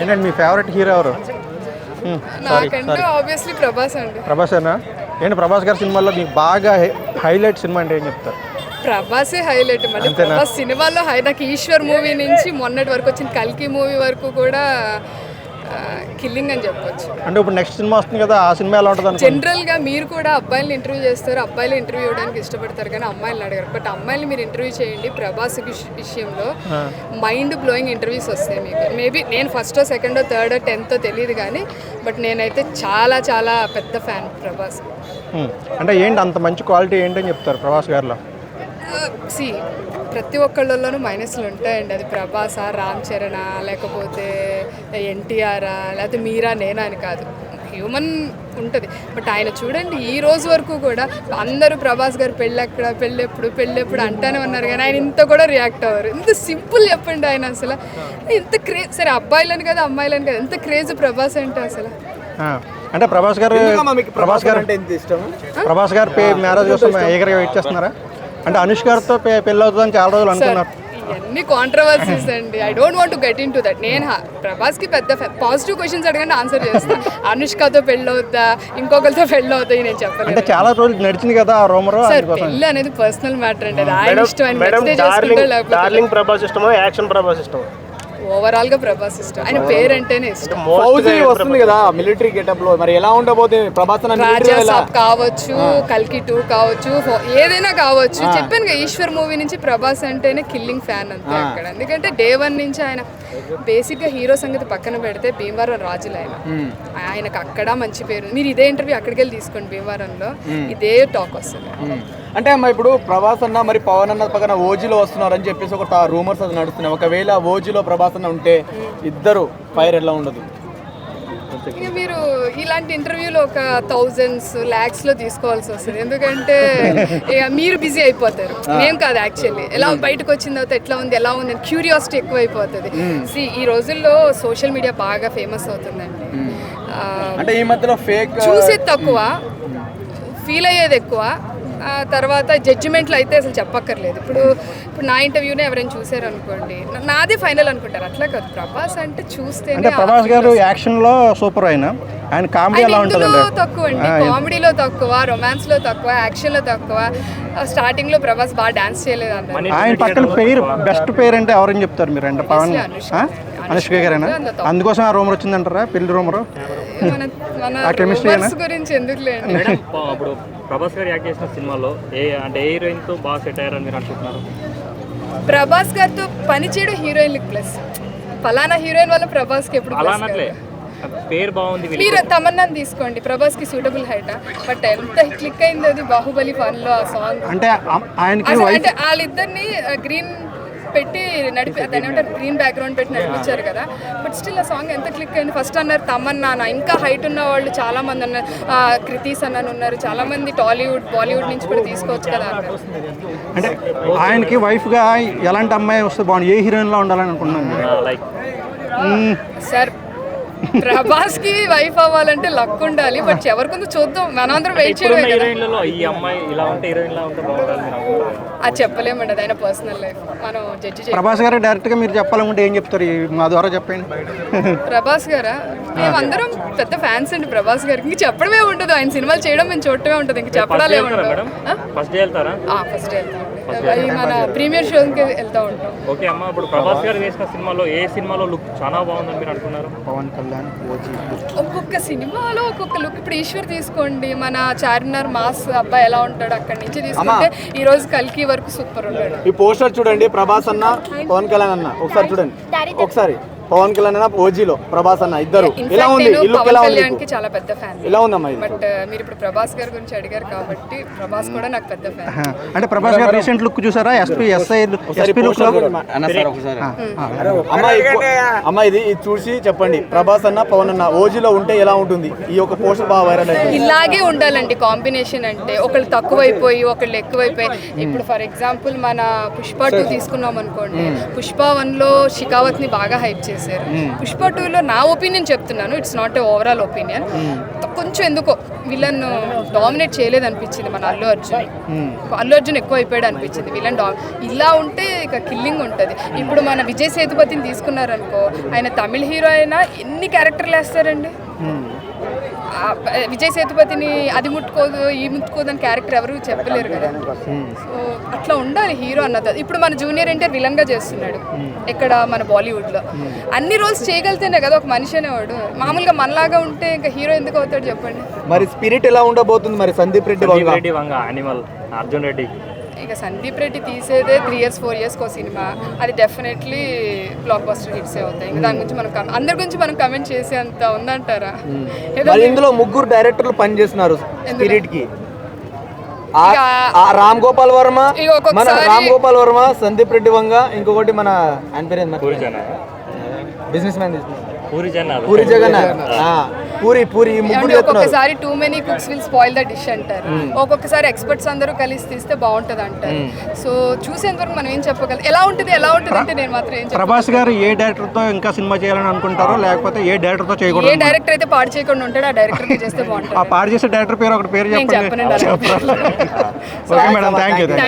ఏంటంటే మీ favourite hero ఎవరు? నాకంటే ఆబ్వియస్లీ ప్రభాస్ అండి. ప్రభాసేనా? ఏంటి ప్రభాస్ గారి సినిమాలో మీకు బాగా హైలైట్ సినిమా అంటే ఏం చెప్తారు? ప్రభాసే హైలైట్. మళ్ళీ ప్రభాస్ సినిమాలో నాకు ఈశ్వర్ మూవీ నుంచి మొన్నటి వరకు వచ్చిన కల్కి మూవీ వరకు కూడా కిల్లింగ్ అని చెప్పొచ్చు. అంటే ఇప్పుడు నెక్స్ట్ సినిమా వస్తుంది కదా, ఆ సినిమా ఎలా ఉంటుంది? జనరల్గా మీరు కూడా అబ్బాయిలు ఇంటర్వ్యూ చేస్తారు, అబ్బాయిలు ఇంటర్వ్యూ ఇవ్వడానికి ఇష్టపడతారు కానీ అమ్మాయిలు అడగారు. బట్ అమ్మాయిలు మీరు ఇంటర్వ్యూ చేయండి, ప్రభాస్ విషయంలో మైండ్ బ్లోయింగ్ ఇంటర్వ్యూస్ వస్తాయి మీకు. మేబీ నేను ఫస్టో సెకండో థర్డో 10th తెలియదు కానీ బట్ నేనైతే చాలా చాలా పెద్ద ఫ్యాన్ ప్రభాస్. అంటే ఏంటి అంత మంచి క్వాలిటీ ఏంటని చెప్తారు ప్రభాస్ గారిలో? సి ప్రతి ఒక్కళ్ళలోనూ మైనస్లు ఉంటాయండి. అది ప్రభాసా, రామ్ చరణా, లేకపోతే ఎన్టీఆరా, లేకపోతే మీరా, నేనా అని కాదు, హ్యూమన్ ఉంటుంది. బట్ ఆయన చూడండి ఈ రోజు వరకు కూడా అందరూ ప్రభాస్ గారు పెళ్ళెక్కడ, పెళ్ళెప్పుడు అంటానే ఉన్నారు కానీ ఆయన ఇంత కూడా రియాక్ట్ అవ్వరు. ఇంత సింపుల్ చెప్పండి ఆయన అసలు ఇంత క్రేజ్. సరే అబ్బాయిలని కదా అమ్మాయిలని కదా ఎంత క్రేజ్ ప్రభాస్ అంటే అసలు. అంటే ప్రభాస్ గారు అంటే ఎంత ఇష్టం? ప్రభాస్ గారు మ్యారేజ్ కోసం ఏగరగా వెయిట్ చేస్తున్నారా? అంటే అనుష్క గారితో పెళ్ళి అవుతుందని చాలా రోజులు అనుకున్నారు. ఇవన్నీ కాంట్రవర్సీస్ అండి. I don't want to get in to that. నేను ప్రభాస్కి పెద్ద పాజిటివ్ క్వశ్చన్స్ అడగండి ఆన్సర్ చేస్తాను. అనుష్కతో పెళ్ళి అవుద్దా, ఇంకొకరితో పెళ్ళి అవుతాయి నేను చెప్పలేదు. అంటే చాలా రోజులు నడిచింది కదా ఆ రూమర్. సార్ పెళ్ళి అనేది పర్సనల్ మ్యాటర్ అండి, అది ఆయన ఇష్టం. ఆయన డార్లింగ్ ప్రభాస్ ఇష్టమో యాక్షన్ ప్రభాస్ ఇష్టమో? ఓవరాల్ గా ప్రభాస్ ఇష్టం. ఆయన పేరంటేనే ఇష్టం. వస్తుంది కదా మిలిటరీ గెటప్ లో, మరి ఎలా ఉండబోతుంది ప్రభాస్? రాజా సాబ్ కావచ్చు, కల్కి 2 కావచ్చు, ఏదైనా కావచ్చు. చెప్పాను కదా ఈశ్వర్ మూవీ నుంచి ప్రభాస్ అంటేనే కిల్లింగ్ ఫ్యాన్ అంతే అక్కడ. ఎందుకంటే డే 1 నుంచి ఆయన బేసిక్ గా హీరో సంగతి పక్కన పెడితే భీమవరం రాజులు ఆయనకు అక్కడ మంచి పేరు. మీరు ఇదే ఇంటర్వ్యూ అక్కడికి వెళ్ళి తీసుకోండి, భీమవరంలో ఇదే టాక్ వస్తుంది. అంటే అమ్మ ఇప్పుడు ప్రభాస్ అన్న మరి పవన్ అన్న పక్కన ఓజీలో వస్తున్నారని చెప్పేసి ఒక రూమర్స్ అది నడుస్తున్నాయి. ఒకవేళ ఓజీలో ప్రభాస్ అన్న ఉంటే ఇద్దరు ఫైర్ ఎలా ఉండదు? ఇక మీరు ఇలాంటి ఇంటర్వ్యూలో ఒక thousands, lakhs లో తీసుకోవాల్సి వస్తుంది. ఎందుకంటే ఇక మీరు బిజీ అయిపోతారు, మేము కాదు. యాక్చువల్లీ ఎలా బయటకు వచ్చిన తర్వాత ఎట్లా ఉంది ఎలా ఉంది క్యూరియాసిటీ ఎక్కువ అయిపోతుంది. ఈ రోజుల్లో సోషల్ మీడియా బాగా ఫేమస్ అవుతుందండి. అంటే ఈ మధ్యలో ఫేక్ చూసేది తక్కువ, ఫీల్ అయ్యేది ఎక్కువ. తర్వాత జడ్జిమెంట్లు అయితే అసలు చెప్పక్కర్లేదు. ఇప్పుడు నా ఇంటర్వ్యూనే ఎవరైనా చూసారు అనుకోండి, నాదే ఫైనల్ అనుకుంటారు. అట్లా కాదు, ప్రభాస్ అంటే చూస్తే ప్రభాస్ గారు యాక్షన్ లో సూపర్. ఆయన కామెడీ ఎలా ఉంటుంది? తక్కువ అండి, కామెడీలో తక్కువ, రొమాన్స్ లో తక్కువ, యాక్షన్ లో తక్కువ. స్టార్టింగ్ లో ప్రభాస్ బాగా డాన్స్ చేయలేదు అన్నారు. ఆయన పక్కన పేరు బెస్ట్ పేరు అంటే ఎవరని చెప్తారు మీరు? అంటే పవన్, అనుష్క గారేనా? అందుకోసం ఆ రూమర్ వచ్చిందంటారా, పెళ్లి రూమర్? గురించి ఎందుకు లేదు. ఇప్పుడు ప్రభాస్ గారు యాక్ట్ చేసిన సినిమాలో ఏ హీరోయిన్ తో బాగా సెట్ అయ్యారని మీరు అనుకుంటున్నారు? ప్రభాస్ గారితో పని చేయడం హీరోయిన్ ప్లస్. ఫలానా హీరోయిన్ వల్ల ప్రభాస్ కి ఎప్పుడు పేరు బాగుంది. మీరు తమన్నాని తీసుకోండి, ప్రభాస్ కి సూటబుల్ హైట్. బట్ ఎంత క్లిక్ అయింది అది బాహుబలి ఫన్ లో ఆ సాంగ్. అంటే వాళ్ళిద్దరిని గ్రీన్ పెట్టి దాని ఏమంటారు, గ్రీన్ బ్యాక్గ్రౌండ్ పెట్టి నడిపించారు కదా. బట్ స్టిల్ ఆ సాంగ్ ఎంత క్లిక్ అయింది. ఫస్ట్ అన్నారు తమన్నా, ఇంకా హైట్ ఉన్న వాళ్ళు చాలా మంది అన్నారు, కృతీస్ అన్న ఉన్నారు, చాలా మంది టాలీవుడ్ బాలీవుడ్ నుంచి కూడా తీసుకోవచ్చు కదా అన్నారు. అంటే ఆయనకి వైఫ్ గా ఎలాంటి అమ్మాయి వస్తే బాగుంది, ఏ హీరోయిన్ లో ఉండాలని అనుకున్నాను సార్? ప్రభాస్ కి వైఫ్ అవ్వాలంటే లక్ ఉండాలి. బట్ ఎవరికొందో చూద్దాం, మనందరం వెయిట్ చేయడం. అది చెప్పలేమండి, అది ఆయన పర్సనల్ లైఫ్, మనం జడ్జి చేయాలి. ప్రభాస్ గారు డైరెక్ట్ గా మీరు చెప్పాలనుకుంటే ఏం చెప్తారు? మా ద్వారా చెప్పండి. ప్రభాస్ గారా, మేమందరం పెద్ద ఫ్యాన్స్ అండి ప్రభాస్ గారికి. ఇంక చెప్పడమే ఉండదు, ఆయన సినిమాలు చేయడం మేము చూడటమే ఉంటుంది, ఇంక చెప్పడాలే ఉండదు. ఫస్ట్ డే వెళ్తాం, మన ప్రీమియర్ షోకి వెళ్తా ఉంటాం. ఓకే అమ్మ, ఇప్పుడు ప్రభాస్ గారు చేసిన సినిమాలో ఏ సినిమాలో లుక్ చాలా బాగుందని మీరు అనుకున్నారు? పవన్ కళ్యాణ్ ఒక్కొక్క సినిమాలో ఒక్కొక్క లుక్. ఇప్పుడు ఈశ్వర్ తీసుకోండి, మన చార్మినార్ మాస్ అబ్బాయి ఎలా ఉంటాడు అక్కడి నుంచి తీసుకుంటే ఈ రోజు కల్కి వరకు సూపర్ ఉంటాడు. ఈ పోస్టర్ చూడండి, ప్రభాస్ అన్న పవన్ కళ్యాణ్ అన్న ఒకసారి చూడండి, ఒకసారి పవన్ కళ్యాణ్ అన్న ఓజీలో ప్రభాస్ అన్న ఇద్దరు ఎలా ఉంది? పవన్ కళ్యాణ్ కి చాలా పెద్ద ఫ్యాన్. ఎలా ఉందమ్మా? బట్ మీరు ఇప్పుడు ప్రభాస్ గారి గురించి అడిగారు కాబట్టి ప్రభాస్ కూడా నాకు పెద్ద ఫ్యాన్. అంటే ప్రభాస్ గారు రీసెంట్ లుక్ చూసారా? ఎస్పీ లుక్ అమ్మా ఇది చూసి చెప్పండి, ప్రభాస్ అన్న పవన్ అన్న ఓజీలో ఉంటే ఎలా ఉంటుంది? ఈ యొక్క పోస్టర్ బాగా వైరల్ అయింది. ఇలాగే ఉండాలండి కాంబినేషన్ అంటే, ఒకళ్ళు తక్కువైపోయి ఒకళ్ళు ఎక్కువైపోయి. ఇప్పుడు ఫర్ ఎగ్జాంపుల్ మన పుష్ప 2 తీసుకున్నాం అనుకోండి, పుష్ప 1 లో షికావత్ ని బాగా హైప్ చేశారు. చేశారు. పుష్ప 2లో నా ఒపీనియన్ చెప్తున్నాను, it's not a overall opinion, కొంచెం ఎందుకో విలన్ డామినేట్ చేయలేదు అనిపించింది మన అల్లు అర్జున్ ఎక్కువ అయిపోయాడు అనిపించింది విలన్ ఇలా ఉంటే ఇక కిల్లింగ్ ఉంటుంది. ఇప్పుడు మన విజయ్ సేతుపతిని తీసుకున్నారనుకో, ఆయన తమిళ హీరో అయినా ఎన్ని క్యారెక్టర్లు వేస్తారండి. విజయ్ సేతుపతిని అది ముట్టుకోదు ఈ ముట్టుకోదు అని క్యారెక్టర్ ఎవరు చెప్పలేరు కదా. సో అట్లా ఉండాలి హీరో అన్నది. ఇప్పుడు మన జూనియర్ ఎన్టీఆర్ విలన్గా చేస్తున్నాడు ఇక్కడ మన బాలీవుడ్లో. అన్ని రోల్స్ చేయగలితేనే కదా ఒక మనిషి అనేవాడు. మామూలుగా మనలాగా ఉంటే ఇంకా హీరో ఎందుకు అవుతాడు చెప్పండి. మరి స్పిరిట్ ఎలా ఉండబోతుంది మరి సందీప్ రెడ్డి వంగ యానిమల్ అర్జున్ రెడ్డి? ఇక సందీప్ రెడ్డి తీసేదే 3 years 4 years కో సినిమా, అది డెఫినెట్లీ బ్లాక్ బస్టర్ హిట్సే అవుతాయి. ఇంకా దాని గురించి మనం అందరి గురించి మనం కమెంట్ చేసే అంత ఉందంటారా? ఇందులో 3 డైరెక్టర్లు పనిచేస్తున్నారు స్పిరిట్ కి. రామ్ గోపాల్ వర్మ, సందీప్ రెడ్డి వంగ, ఇంకొకటి మన ఆయన పేరు బిజినెస్ మ్యాన్ పూరి జగన్నాథ్, పూరి ఒక్కొక్కసారి too many cooks will spoil the dish అంటారు. ఒక్కొక్కసారి ఎక్స్పర్ట్స్ అందరూ కలిసి తీస్తే బాగుంటది అంటారు. సో చూసేంత వరకు మనం ఏం చెప్పగలం. ఎలా ఉంటుంది అంటే నేను మాత్రం ఏం ప్రభాస్ గారు ఏ డైరెక్టర్ తో ఇంకా సినిమా చేయాలని అనుకుంటారో, లేకపోతే ఏ డైరెక్టర్ తో చేయకూడదు? ఏ డైరెక్టర్ అయితే పాడు చేయకుండా ఉంటాడో ఆ డైరెక్టర్ చేస్తే బాగుంటుంది. ఆ పాడు చేసే డైరెక్టర్ పేరు ఒకటి పేరు చెప్పండి. Okay madam, thank you.